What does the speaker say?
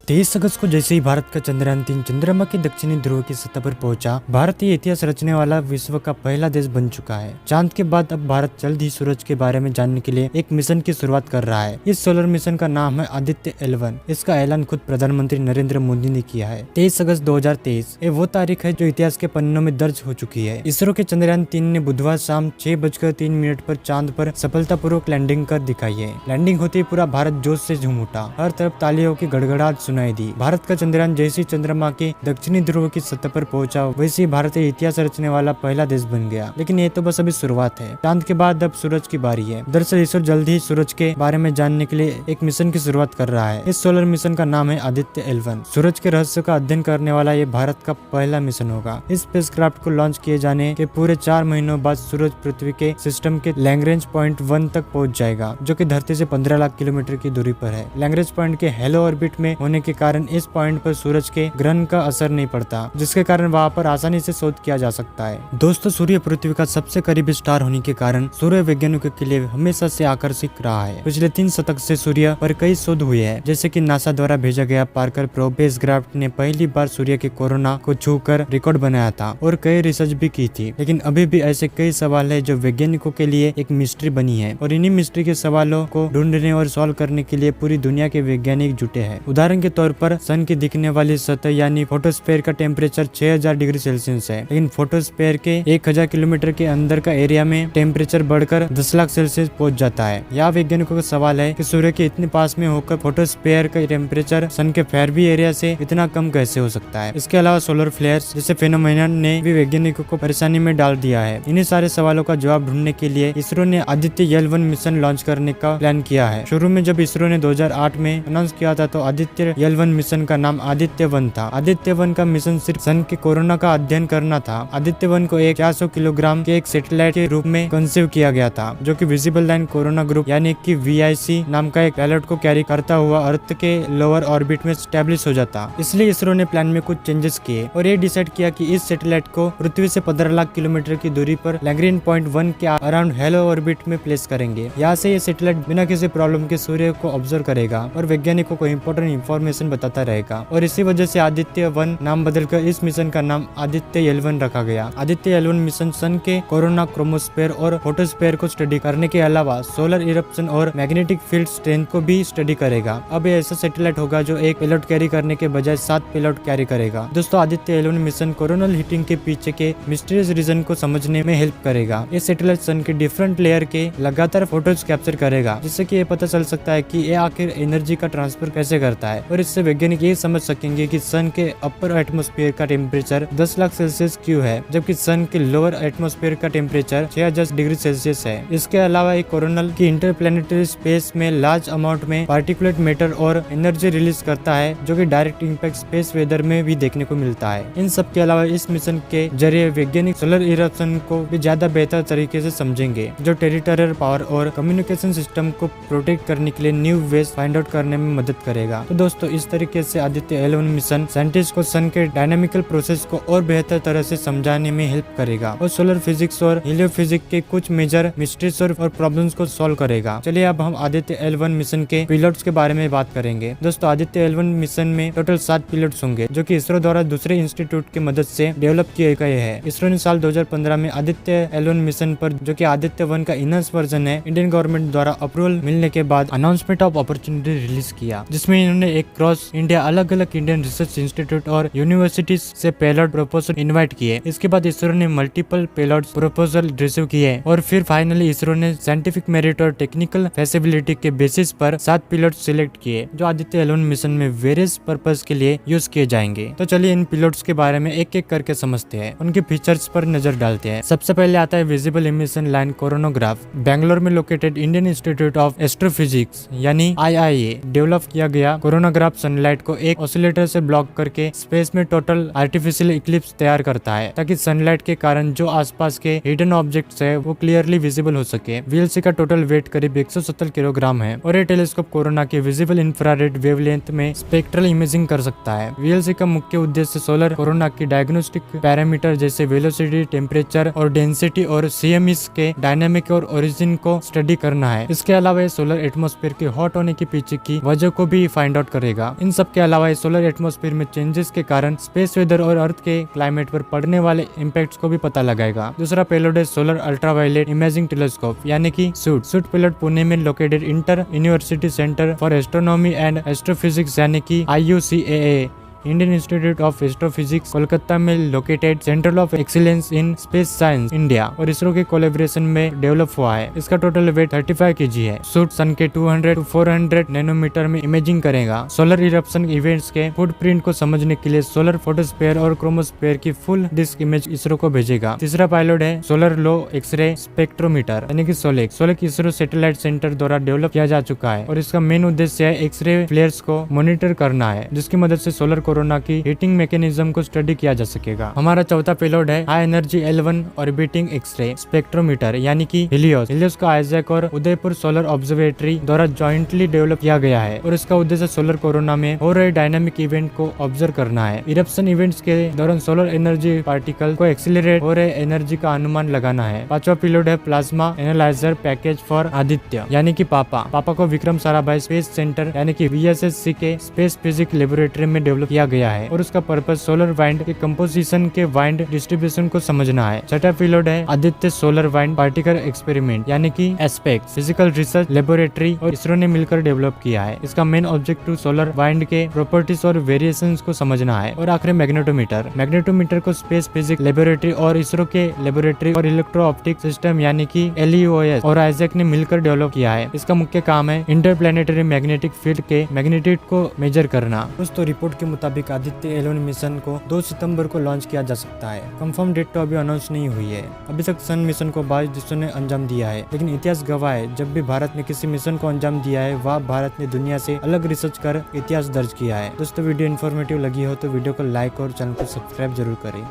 23 अगस्त को जैसे ही भारत का चंद्रयान-3 चंद्रमा के दक्षिणी ध्रुव की सतह पर पहुंचा, भारत ये इतिहास रचने वाला विश्व का पहला देश बन चुका है। चांद के बाद अब भारत जल्द ही सूरज के बारे में जानने के लिए एक मिशन की शुरुआत कर रहा है। इस सोलर मिशन का नाम है आदित्य L1। इसका ऐलान खुद प्रधानमंत्री नरेंद्र मोदी ने किया है। 23 अगस्त 2023 ये वो तारीख है जो इतिहास के पन्नों में दर्ज हो चुकी है। इसरो के चंद्रयान-3 ने बुधवार शाम 6:03 पर चांद पर सफलतापूर्वक लैंडिंग कर दिखाई है। लैंडिंग होते ही पूरा भारत जोश से झूम उठा। हर तरफ तालियों की गड़गड़ाहट सुनाई दी। भारत का चंद्रयान जैसे ही चंद्रमा के दक्षिणी ध्रुव की सतह पर पहुंचा, वैसे ही भारत इतिहास रचने वाला पहला देश बन गया। लेकिन ये तो बस अभी शुरुआत है। चांद के बाद अब सूरज की बारी है। दरअसल इसरो जल्द ही सूरज के बारे में जानने के लिए एक मिशन की शुरुआत कर रहा है। इस सोलर मिशन का नाम है आदित्य L1। सूरज के रहस्य का अध्ययन करने वाला ये भारत का पहला मिशन होगा। इस स्पेसक्राफ्ट को लॉन्च किए जाने के पूरे 4 महीनों बाद सूरज पृथ्वी के सिस्टम के लैग्रेंज पॉइंट 1 तक पहुंच जाएगा, जो कि धरती से 15 लाख किलोमीटर की दूरी पर है। लैग्रेंज पॉइंट के हेलो ऑर्बिट में होने के कारण इस पॉइंट पर सूरज के ग्रहण का असर नहीं पड़ता, जिसके कारण वहाँ पर आसानी से शोध किया जा सकता है। दोस्तों, सूर्य पृथ्वी का सबसे करीबी स्टार होने के कारण सूर्य वैज्ञानिकों के लिए हमेशा से आकर्षक रहा है। पिछले 3 शतक से सूर्य पर कई शोध हुए हैं, जैसे कि नासा द्वारा भेजा गया पार्कर प्रोब स्पेसक्राफ्ट ने पहली बार सूर्य के कोरोना को छूकर रिकॉर्ड बनाया था और कई रिसर्च भी की थी। लेकिन अभी भी ऐसे कई सवाल है जो वैज्ञानिकों के लिए एक मिस्ट्री बनी है, और इन्हीं मिस्ट्री के सवालों को ढूंढने और सॉल्व करने के लिए पूरी दुनिया के वैज्ञानिक जुटे हैं। उदाहरण के तौर पर सन की दिखने वाली सतह यानी फोटोस्फेयर का टेम्परेचर 6000 डिग्री सेल्सियस है, लेकिन फोटोस्फेयर के 1000 किलोमीटर के अंदर का एरिया में टेम्परेचर बढ़कर 10 लाख सेल्सियस पहुंच जाता है। यहाँ वैज्ञानिकों का सवाल है कि सूर्य के इतने पास में होकर फोटोस्फेयर का टेम्परेचर सन के फैरबी एरिया से इतना कम कैसे हो सकता है। इसके अलावा सोलर फ्लेयर्स जैसे फेनोमेनन ने भी वैज्ञानिकों को परेशानी में डाल दिया है। इन्हीं सारे सवालों का जवाब ढूंढने के लिए इसरो ने आदित्य L1 मिशन लॉन्च करने का प्लान किया है। शुरू में जब इसरो ने 2008 में अनाउंस किया था तो आदित्य L1 मिशन का नाम आदित्य 1 था। आदित्य 1 का मिशन सिर्फ सन के कोरोना का अध्ययन करना था। आदित्य 1 को एक 400 किलोग्राम के एक सैटेलाइट के रूप में कंसीव किया गया था, जो कि विजिबल लाइन कोरोना ग्रुप यानी कि VIC नाम का एक पैलेट को कैरी करता हुआ अर्थ के लोअर ऑर्बिट में स्टैब्लिश हो जाता। इसलिए इसरो ने प्लान में कुछ चेंजेस किए और ये डिसाइड किया कि इस सैटेलाइट को पृथ्वी से 15 लाख किलोमीटर की दूरी पर लैग्रेंज पॉइंट 1 के अराउंड हेलो ऑर्बिट में प्लेस करेंगे। यहाँ से ये सैटेलाइट बिना किसी प्रॉब्लम के सूर्य को ऑब्जर्व करेगा और वैज्ञानिकों को इम्पोर्टेंट इंफॉर्मेशन बताता रहेगा। और इसी वजह से आदित्य 1 नाम बदलकर इस मिशन का नाम आदित्य L1 रखा गया। आदित्य L1 मिशन सन के कोरोना, क्रोमोस्फेयर और फोटोस्फेयर को स्टडी करने के अलावा सोलर इरप्शन और मैग्नेटिक फील्ड स्ट्रेंथ को भी स्टडी करेगा। अब ये ऐसा सैटेलाइट होगा जो एक पेलोड कैरी करने के बजाय 7 पेलोड कैरी करेगा। दोस्तों, Aditya L1 mission coronal heating के पीछे के मिस्टीरियस रीजन को समझने में हेल्प करेगा। ये सैटेलाइट सन के डिफरेंट लेयर के लगातार फोटोज कैप्चर करेगा, जिससे कि ये पता चल सकता है कि ये आखिर एनर्जी का ट्रांसफर कैसे करता है। और इससे वैज्ञानिक ये समझ सकेंगे कि सन के अपर एटमॉस्फेयर का टेम्परेचर 10 लाख सेल्सियस क्यों है, जबकि सन के लोअर एटमॉस्फेयर का टेम्परेचर 6000 डिग्री सेल्सियस है। इसके अलावा एक कोरोनल की इंटरप्लेनेटरी स्पेस में लार्ज अमाउंट में पार्टिकुलेट मैटर और एनर्जी रिलीज करता है, जो कि डायरेक्ट इंपैक्ट स्पेस वेदर में भी देखने को मिलता है। इन सब के अलावा इस मिशन के जरिए वैज्ञानिक सोलर इरप्शन को भी ज्यादा बेहतर तरीके से समझेंगे, जो टेरिटोरियल पावर और कम्युनिकेशन सिस्टम को प्रोटेक्ट करने के लिए न्यू वेज फाइंड आउट करने में मदद करेगा। तो दोस्तों, इस तरीके से आदित्य L1 मिशन साइंटिस्ट को सन के डायनामिकल प्रोसेस को और बेहतर तरह से समझाने में हेल्प करेगा और सोलर फिजिक्स और हीलियोफिजिक्स के कुछ मेजर मिस्ट्रीज और प्रॉब्लम्स को सॉल्व करेगा। चलिए अब हम आदित्य L1 मिशन के पिलोट्स के बारे में बात करेंगे। दोस्तों, आदित्य L1 मिशन में टोटल 7 पिलोट्स होंगे, जो कि इसरो द्वारा दूसरे इंस्टीट्यूट की मदद से डेवलप किए गए हैं। इसरो ने साल 2015 में आदित्य L1 मिशन पर, जो कि आदित्य 1 का इनहांस वर्जन है, इंडियन गवर्नमेंट द्वारा अप्रूवल मिलने के बाद अनाउंसमेंट ऑफ अपॉर्चुनिटी रिलीज किया, जिसमें इन्होंने एक क्रॉस इंडिया अलग अलग इंडियन रिसर्च इंस्टीट्यूट और यूनिवर्सिटीज से पेलोड प्रपोजल इन्वाइट किए। इसके बाद इसरो ने मल्टीपल पेलोड प्रपोजल रिसीव किए और फिर फाइनली इसरो ने साइंटिफिक मेरिट और टेक्निकल फैसिलिटी के बेसिस पर 7 पिलोट सिलेक्ट किए, जो आदित्य L1 मिशन में वेरियस पर्पस के लिए यूज किए जाएंगे। तो चलिए इन पिलोट्स के बारे में एक एक करके समझते हैं, उनके फीचर्स पर नजर डालते हैं। सबसे पहले आता है visible emission line coronagraph. Bangalore में located Indian institute of Astrophysics यानी IIA डेवलप किया गया कोरोनोग्राफ सनलाइट को एक ऑसिलेटर से ब्लॉक करके स्पेस में टोटल आर्टिफिशियल इक्लिप्स तैयार करता है, ताकि सनलाइट के कारण जो आसपास के हिडन ऑब्जेक्ट्स है वो क्लियरली विजिबल हो सके। VLC का टोटल वेट करीब 170 किलोग्राम है और ये टेलीस्कोप कोरोना के विजिबल इंफ्रारेड वेवलेंथ में स्पेक्ट्रल इमेजिंग कर सकता है। VLC का मुख्य उद्देश्य सोलर कोरोना की डायग्नोस्टिक पैरामीटर जैसे वेलोसिटी, टेम्परेचर और डेंसिटी और CMEs के डायनामिक और ओरिजिन को स्टडी करना है। इसके अलावा ये सोलर एटमॉस्फेयर के हॉट होने के पीछे की वजह को भी फाइंड आउट करेगा। सकेगा। इन सब के अलावा सोलर एटमॉस्फेयर में चेंजेस के कारण स्पेस वेदर और अर्थ के क्लाइमेट पर पड़ने वाले इम्पैक्ट्स को भी पता लगाएगा। दूसरा पेलोड है सोलर अल्ट्रावायलेट इमेजिंग टेलीस्कोप यानी कि सूट। सूट पेलोड पुणे में located inter university centre for astronomy and astrophysics यानी कि IUCAA Indian institute of astrophysics Kolkata में located centre of excellence in space science India और इसरो के कोलैबोरेशन में डेवलप हुआ है। इसका टोटल वेट 35 kg है। सूट सन के 200 to 400 नैनोमीटर में इमेजिंग करेगा। सोलर इरप्शन इवेंट्स के फुटप्रिंट को समझने के लिए सोलर फोटोस्फीयर और क्रोमोस्फीयर की फुल डिस्क इमेज इसरो को भेजेगा। तीसरा पायलट है सोलर लो एक्सरे स्पेक्ट्रोमीटर यानी कि सोलेक। सोलेक इसरो सैटेलाइट सेंटर द्वारा डेवलप किया जा चुका है और इसका मेन उद्देश्य है एक्सरे फ्लेयर्स को मॉनिटर करना है, जिसकी मदद से सोलर कोरोना की हीटिंग मैकेनिज्म को स्टडी किया जा सकेगा। हमारा चौथा पेलोड है high energy L1 orbiting x ray spectrometer यानी कि हिलियोस। हिलियोस का आइजैक और उदयपुर सोलर ऑब्जर्वेटरी द्वारा जॉइंटली डेवलप किया गया है और इसका उद्देश्य सोलर कोरोना में हो रहे डायनामिक इवेंट को ऑब्जर्व करना है। इरप्शन इवेंट्स के दौरान सोलर एनर्जी पार्टिकल को एक्सिलरेट हो रहे एनर्जी का अनुमान लगाना है। पांचवा पेलोड है plasma analyser package for Aditya यानी कि पापा को विक्रम साराभाई स्पेस सेंटर यानी कि VSS के स्पेस फिजिक्स लेबोरेटरी में डेवलप किया गया है और उसका पर्पस सोलर वाइंड के कंपोजिशन के वाइंड डिस्ट्रीब्यूशन को समझना है। छठा पेलोड है Aditya solar wind particle experiment यानी कि एस्पेक्ट फिजिकल रिसर्च लेबोरेटरी और इसरो ने मिलकर डेवलप किया है। इसका मेन ऑब्जेक्टिव सोलर वाइंड के प्रॉपर्टीज और वेरिएशंस को समझना है। और आखिरी मैग्नेटोमीटर को स्पेस फिजिक्स लेबोरेटरी और इसरो के लेबोरेटरी और इलेक्ट्रो ऑप्टिक सिस्टम यानी कि LEOS और आइजैक ने मिलकर डेवलप किया है। इसका मुख्य काम है इंटरप्लैनेटरी मैग्नेटिक फील्ड के मैग्नीट्यूड को मेजर करना। दोस्तों रिपोर्ट के मुताबिक आदित्य L1 मिशन को 2 सितंबर को लॉन्च किया जा सकता है। कंफर्म डेट तो अभी अनाउंस नहीं हुई है। अभी तक सन मिशन को 22 देशों ने अंजाम दिया है, लेकिन इतिहास गवाह है जब भी भारत ने किसी मिशन को अंजाम दिया है वह भारत ने दुनिया से अलग रिसर्च कर इतिहास दर्ज किया है। दोस्तों वीडियो इन्फॉर्मेटिव लगी हो तो वीडियो को लाइक और चैनल को सब्सक्राइब जरूर करें।